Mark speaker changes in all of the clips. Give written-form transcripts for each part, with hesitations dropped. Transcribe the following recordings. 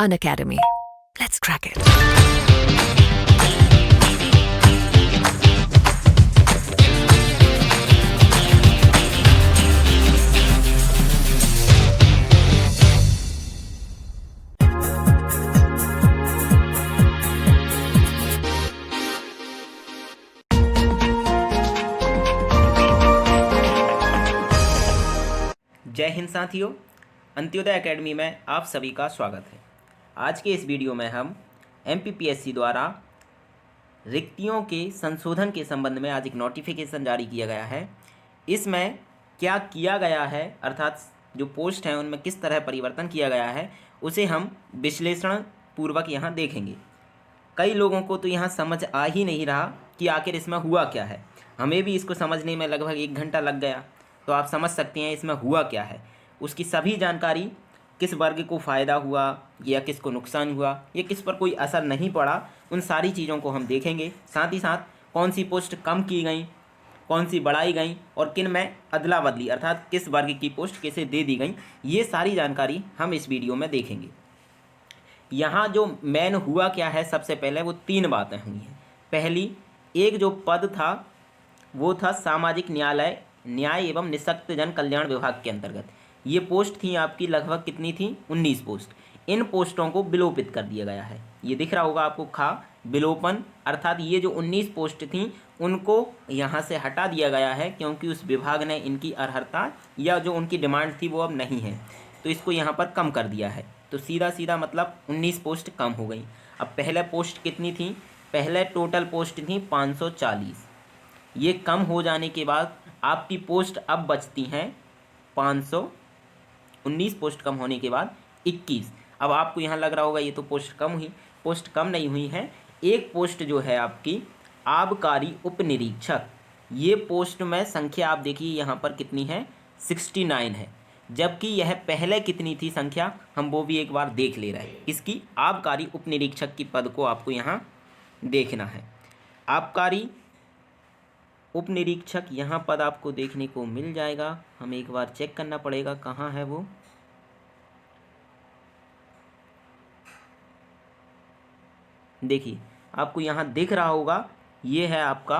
Speaker 1: Unacademy. Let's crack it.
Speaker 2: जय हिंद साथियों, Antyodaya academy में आप सभी का स्वागत है। आज के इस वीडियो में हम एमपीपीएससी द्वारा रिक्तियों के संशोधन के संबंध में आज एक नोटिफिकेशन जारी किया गया है। इसमें क्या किया गया है, अर्थात जो पोस्ट हैं उनमें किस तरह परिवर्तन किया गया है, उसे हम विश्लेषण पूर्वक यहाँ देखेंगे। कई लोगों को तो यहाँ समझ आ ही नहीं रहा कि आखिर इसमें हुआ क्या है। हमें भी इसको समझने में लगभग 1 घंटा लग गया। तो आप समझ सकते हैं इसमें हुआ क्या है, उसकी सभी जानकारी, किस वर्ग को फ़ायदा हुआ या किसको नुकसान हुआ या किस पर कोई असर नहीं पड़ा, उन सारी चीज़ों को हम देखेंगे। साथ ही साथ कौन सी पोस्ट कम की गई, कौन सी बढ़ाई गई और किन में अदला बदली, अर्थात किस वर्ग की पोस्ट किसे दे दी गई, ये सारी जानकारी हम इस वीडियो में देखेंगे। यहाँ जो मेन हुआ क्या है, सबसे पहले वो 3 बातें हुई हैं। पहली, एक जो पद था वो था सामाजिक न्याय एवं निःशक्त जन कल्याण विभाग के अंतर्गत। ये पोस्ट थी आपकी, लगभग कितनी थी, 19 पोस्ट। इन पोस्टों को विलोपित कर दिया गया है। ये दिख रहा होगा आपको, विलोपन, अर्थात ये जो 19 पोस्ट थी उनको यहाँ से हटा दिया गया है, क्योंकि उस विभाग ने इनकी अर्हता या जो उनकी डिमांड थी वो अब नहीं है, तो इसको यहाँ पर कम कर दिया है। तो सीधा सीधा मतलब 19 पोस्ट कम हो गई। अब पहले पोस्ट कितनी थी, पहले टोटल पोस्ट थी 540। ये कम हो जाने के बाद आपकी पोस्ट अब बचती हैं 519 पोस्ट कम होने के बाद 21। अब आपको यहाँ लग रहा होगा ये तो पोस्ट कम हुई, पोस्ट कम नहीं हुई है। एक पोस्ट जो है आपकी आबकारी उप निरीक्षक, ये पोस्ट में संख्या आप देखिए यहाँ पर कितनी है, 69 है, जबकि यह पहले कितनी थी संख्या, हम वो भी एक बार देख ले रहे हैं। इसकी आबकारी उप निरीक्षक की पद को आपको यहाँ देखना है। आबकारी उप निरीक्षक यहाँ पद आपको देखने को मिल जाएगा, हमें एक बार चेक करना पड़ेगा कहाँ है वो। देखिए आपको यहाँ दिख रहा होगा, ये है आपका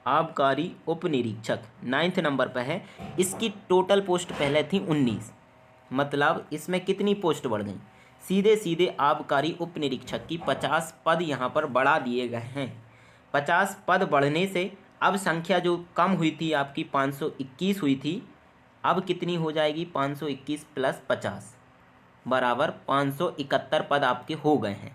Speaker 2: आबकारी उप निरीक्षक, 9th नंबर पर है। इसकी टोटल पोस्ट पहले थी 19, मतलब इसमें कितनी पोस्ट बढ़ गई, सीधे सीधे आबकारी उप निरीक्षक की 50 पद यहाँ पर बढ़ा दिए गए हैं। 50 पद बढ़ने से अब संख्या जो कम हुई थी आपकी 521 हुई थी, अब कितनी हो जाएगी, 521 + 50 बराबर 571 पद आपके हो गए हैं।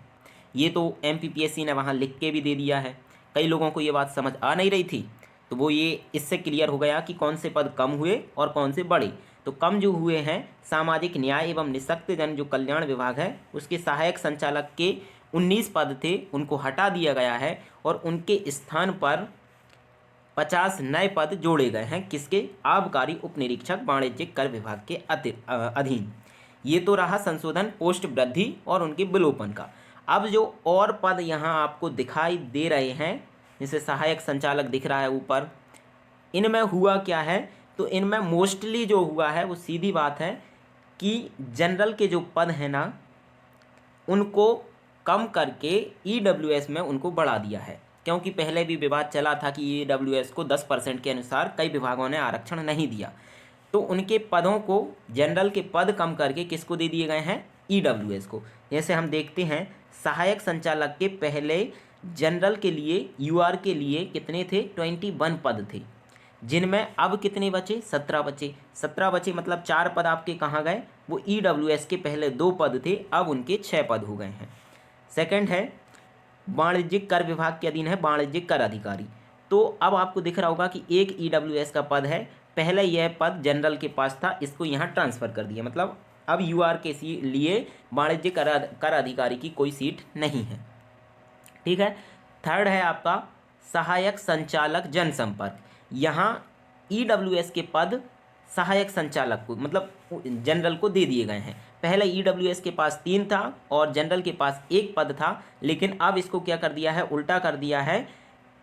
Speaker 2: ये तो एमपीपीएससी ने वहाँ लिख के भी दे दिया है। कई लोगों को ये बात समझ आ नहीं रही थी, तो वो ये इससे क्लियर हो गया कि कौन से पद कम हुए और कौन से बढ़े। तो कम जो हुए हैं, सामाजिक न्याय एवं निःशक्त जन जो कल्याण विभाग है उसके सहायक संचालक के 19 पद थे, उनको हटा दिया गया है और उनके स्थान पर 50 नए पद जोड़े गए हैं। किसके, आबकारी उप निरीक्षक वाणिज्यिक कर विभाग के अधीन। ये तो रहा संशोधन, पोस्ट वृद्धि और उनके विलोपन का। अब जो और पद यहाँ आपको दिखाई दे रहे हैं, जैसे सहायक संचालक दिख रहा है ऊपर, इनमें हुआ क्या है, तो इनमें मोस्टली जो हुआ है वो सीधी बात है कि जनरल के जो पद हैं ना, उनको कम करके ईडब्ल्यूएस में उनको बढ़ा दिया है। क्योंकि पहले भी विवाद चला था कि ईडब्ल्यूएस को 10% के अनुसार कई विभागों ने आरक्षण नहीं दिया, तो उनके पदों को, जनरल के पद कम करके किसको दे दिए गए हैं, ईडब्ल्यूएस को। जैसे हम देखते हैं, सहायक संचालक के पहले जनरल के लिए, यूआर के लिए कितने थे, 21 पद थे, जिनमें अब कितने बचे, 17 बचे। 17 बचे मतलब 4 पद आपके कहाँ गए, वो ईडब्ल्यूएस के पहले 2 पद थे, अब उनके 6 पद हो गए हैं। सेकंड है वाणिज्यिक कर विभाग के अधीन है वाणिज्यिक कर अधिकारी। तो अब आपको दिख रहा होगा कि एक ईडब्ल्यूएस का पद है, पहले यह पद जनरल के पास था, इसको यहाँ ट्रांसफ़र कर दिया, मतलब अब यूआर के लिए वाणिज्यिक कर अधिकारी की कोई सीट नहीं है। ठीक है। थर्ड है आपका सहायक संचालक जनसंपर्क। यहाँ ईडब्ल्यूएस के पद सहायक संचालक को, मतलब जनरल को दे दिए गए हैं। पहले ईडब्ल्यूएस के पास 3 था और जनरल के पास 1 पद था, लेकिन अब इसको क्या कर दिया है, उल्टा कर दिया है।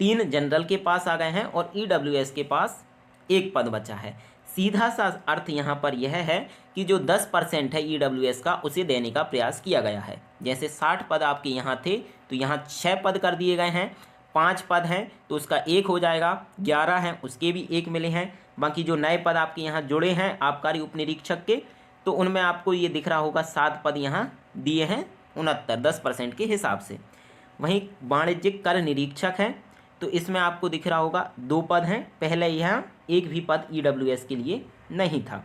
Speaker 2: 3 जनरल के पास आ गए हैं और ईडब्ल्यूएस के पास 1 पद बचा है। सीधा सा अर्थ यहाँ पर यह है कि जो 10% है EWS का उसे देने का प्रयास किया गया है। जैसे 60 पद आपके यहाँ थे तो यहाँ 6 पद कर दिए गए हैं, 5 पद हैं तो उसका 1 हो जाएगा, 11 हैं उसके भी 1 मिले हैं। बाकी जो नए पद आपके यहाँ जुड़े हैं आबकारी उपनिरीक्षक के, तो उनमें आपको ये दिख रहा होगा 7 पद यहाँ दिए हैं 69, 10% के हिसाब से। वहीं वाणिज्यिक कर निरीक्षक हैं तो इसमें आपको दिख रहा होगा 2 पद हैं, पहले यहाँ एक भी पद EWS के लिए नहीं था।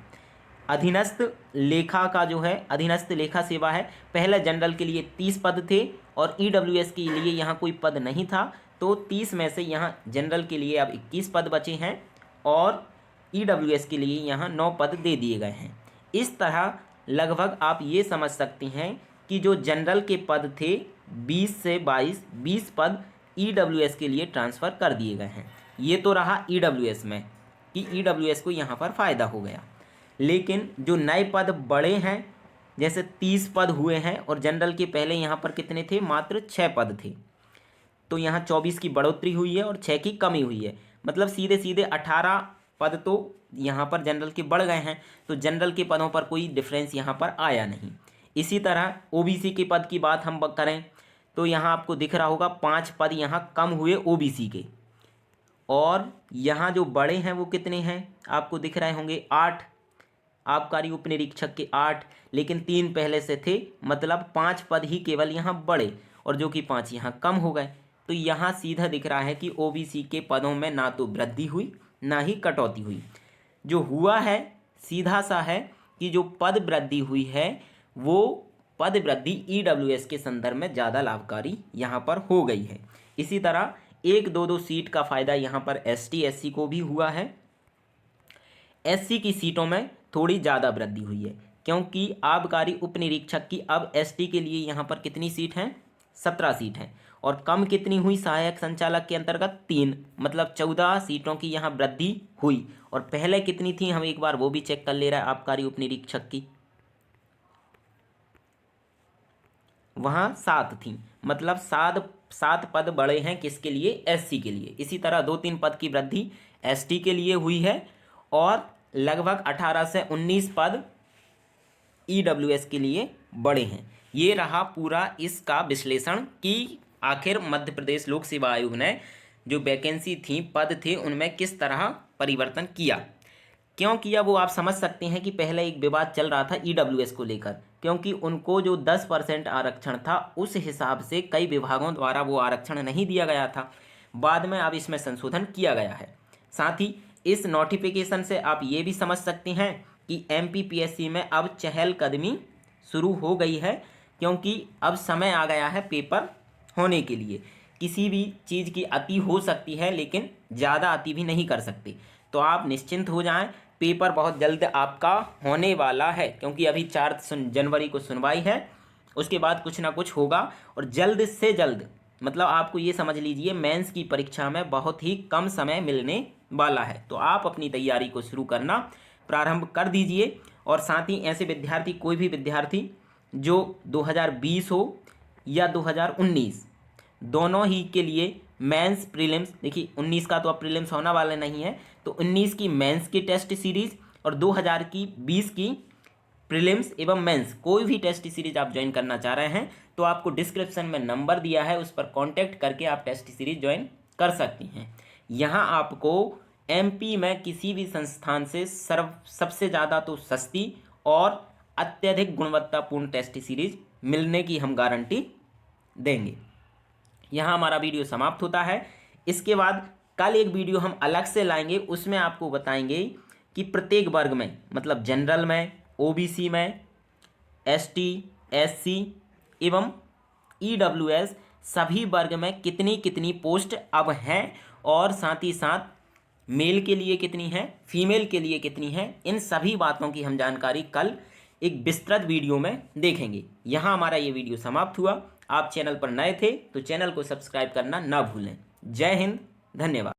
Speaker 2: अधीनस्थ लेखा का जो है अधीनस्थ लेखा सेवा है, पहले जनरल के लिए 30 पद थे और EWS के लिए यहाँ कोई पद नहीं था, तो 30 में से यहाँ जनरल के लिए अब 21 पद बचे हैं और EWS के लिए यहाँ 9 पद दे दिए गए हैं। इस तरह लगभग आप ये समझ सकते हैं कि जो जनरल के पद थे 20 से 20 पद EWS के लिए ट्रांसफ़र कर दिए गए हैं। ये तो रहा EWS में कि EWS को यहाँ पर फ़ायदा हो गया। लेकिन जो नए पद बड़े हैं, जैसे 30 पद हुए हैं और जनरल के पहले यहाँ पर कितने थे, मात्र 6 पद थे, तो यहाँ 24 की बढ़ोतरी हुई है और 6 की कमी हुई है। मतलब सीधे सीधे 18 पद तो यहाँ पर जनरल के बढ़ गए हैं, तो जनरल के पदों पर कोई डिफरेंस यहाँ पर आया नहीं। इसी तरह OBC के पद की बात हम करें तो यहाँ आपको दिख रहा होगा 5 पद यहाँ कम हुए OBC के, और यहाँ जो बड़े हैं वो कितने हैं आपको दिख रहे होंगे 8, आबकारी उपनिरीक्षक के 8, लेकिन 3 पहले से थे, मतलब 5 पद ही केवल यहाँ बड़े और जो कि 5 यहाँ कम हो गए। तो यहाँ सीधा दिख रहा है कि OBC के पदों में ना तो वृद्धि हुई ना ही कटौती हुई। जो हुआ है सीधा सा है कि जो पद वृद्धि हुई है वो पद वृद्धि EWS के संदर्भ में ज़्यादा लाभकारी यहाँ पर हो गई है। इसी तरह 1-2 सीट का फ़ायदा यहाँ पर ST SC को भी हुआ है। SC की सीटों में थोड़ी ज़्यादा वृद्धि हुई है क्योंकि आबकारी उपनिरीक्षक की अब ST के लिए यहाँ पर कितनी सीट हैं, 17 सीट हैं, और कम कितनी हुई सहायक संचालक के अंतर्गत 3, मतलब 14 सीटों की यहाँ वृद्धि हुई। और पहले कितनी थी हम एक बार वो भी चेक कर ले रहा है आबकारी उपनिरीक्षक की, वहाँ 7 थी, मतलब 7 पद बड़े हैं किसके लिए, SC के लिए। इसी तरह 2-3 पद की वृद्धि ST के लिए हुई है और लगभग 18 से 19 पद EWS के लिए बड़े हैं। ये रहा पूरा इसका विश्लेषण कि आखिर मध्य प्रदेश लोक सेवा आयोग ने जो वैकेंसी थी, पद थे, उनमें किस तरह परिवर्तन किया। क्यों किया वो आप समझ सकते हैं कि पहले एक विवाद चल रहा था EWS को लेकर, क्योंकि उनको जो 10% आरक्षण था उस हिसाब से कई विभागों द्वारा वो आरक्षण नहीं दिया गया था। बाद में अब इसमें संशोधन किया गया है। साथ ही इस नोटिफिकेशन से आप ये भी समझ सकते हैं कि MPPSC में अब चहलकदमी शुरू हो गई है, क्योंकि अब समय आ गया है पेपर होने के लिए। किसी भी चीज़ की अति हो सकती है लेकिन ज़्यादा अति भी नहीं कर सकती। तो आप निश्चिंत हो जाएं, पेपर बहुत जल्द आपका होने वाला है, क्योंकि अभी 4 जनवरी को सुनवाई है, उसके बाद कुछ ना कुछ होगा और जल्द से जल्द, मतलब आपको ये समझ लीजिए मेंस की परीक्षा में बहुत ही कम समय मिलने वाला है। तो आप अपनी तैयारी को शुरू करना प्रारंभ कर दीजिए। और साथ ही ऐसे विद्यार्थी, कोई भी विद्यार्थी जो 2020 हो या 2019 दोनों ही के लिए मेंस प्रीलिम्स, देखिए 19 का तो अब प्रीलिम्स होना वाला नहीं है, तो 19 की मेंस की टेस्ट सीरीज़ और 2020 की प्रीलिम्स एवं मेंस कोई भी टेस्ट सीरीज आप ज्वाइन करना चाह रहे हैं तो आपको डिस्क्रिप्शन में नंबर दिया है, उस पर कांटेक्ट करके आप टेस्ट सीरीज ज्वाइन कर सकती हैं। यहाँ आपको MP में किसी भी संस्थान से सबसे ज़्यादा तो सस्ती और अत्यधिक गुणवत्तापूर्ण टेस्ट सीरीज मिलने की हम गारंटी देंगे। यहाँ हमारा वीडियो समाप्त होता है। इसके बाद कल एक वीडियो हम अलग से लाएंगे, उसमें आपको बताएंगे कि प्रत्येक वर्ग में, मतलब जनरल में, OBC में, ST SC एवं EWS सभी वर्ग में कितनी कितनी पोस्ट अब हैं और साथ ही साथ मेल के लिए कितनी है, फीमेल के लिए कितनी है, इन सभी बातों की हम जानकारी कल एक विस्तृत वीडियो में देखेंगे। यहाँ हमारा ये वीडियो समाप्त हुआ। आप चैनल पर नए थे तो चैनल को सब्सक्राइब करना ना भूलें। जय हिंद, धन्यवाद।